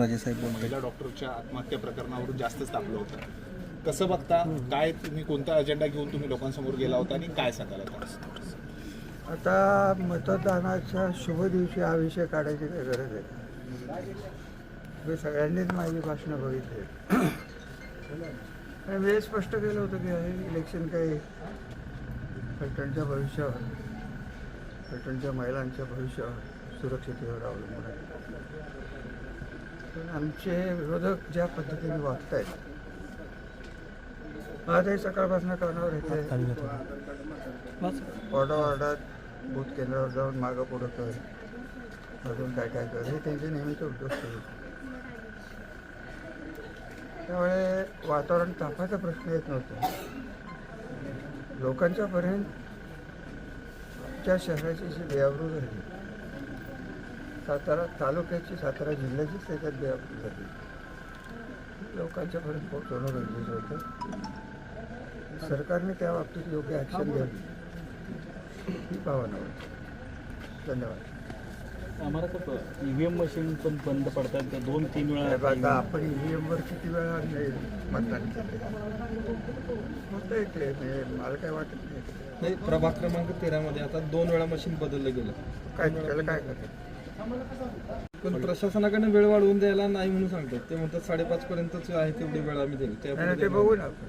राजे साहेब बोलतात. महिला डॉक्टरच्या आत्महत्या प्रकरणावरून जास्तच तापलं होतं. कसं बघता, काय तुम्ही कोणता अजेंडा घेऊन तुम्ही लोकांसमोर गेला होता आणि काय सांगाल आता? आता मतदानाच्या शुभ दिवशी हा विषय काढायची काही गरज आहे. मी सगळ्यांनीच माझी भाषणं बघितली आणि मी स्पष्ट केलं होतं की हे इलेक्शन काही पैठणच्या भविष्यावर, पैठणच्या महिलांच्या भविष्यावर, सुरक्षितेवर अवलंबून आहे. पण आमचे विरोधक ज्या पद्धतीने वागत आहेत, आजही सकाळपासून कानावर येते, वॉर्डात बूथ केंद्रावर जाऊन मागं पुढं कर, अजून काय काय कर, हे त्यांचे नेहमीचे उद्योग सुरू. त्यामुळे वातावरण तापाचा प्रश्न येत नव्हता. लोकांच्यापर्यंत आमच्या शहराची जी बेआबरू झाली, सातारा तालुक्याची, सातारा जिल्ह्याचीच त्याच्यात बेआबरू झाली, लोकांच्यापर्यंत पोहोचवणं गरजेचं होतं. सरकारने त्या बाबतीत योग्य ॲक्शन घ्यावी ही भावना होती. धन्यवाद. आम्हाला कसं EVM मशीन पण बंद पडतात 2-3 वेळा. आता आपण EVMवर किती वेळा मतदान केले होतं येते, मला काय वाटत नाही, प्रभाग क्रमांक 13 मध्ये आता 2 वेळा मशीन बदललं गेलं. काय त्याला काय करायचं. पण प्रशासनाकडे वेळ वाढवून द्यायला नाही म्हणून सांगतात. ते म्हणतात 5:30 पर्यंतच आहे तेवढी वेळ आम्ही दिली. नाही ते बघू ना आपण.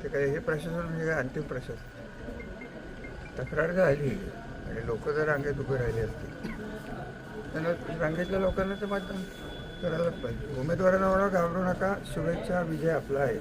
ते काय हे प्रशासन म्हणजे काय अंतिम प्रशासन. तक्रार झाली आणि लोक जर रांगेत उभे राहिले असतील, त्यांना रांगेतल्या लोकांना ते मतदान करायलाच पाहिजे. उमेदवारांना म्हणा घाबरू नका, शुभेच्छा, विजय आपला आहे.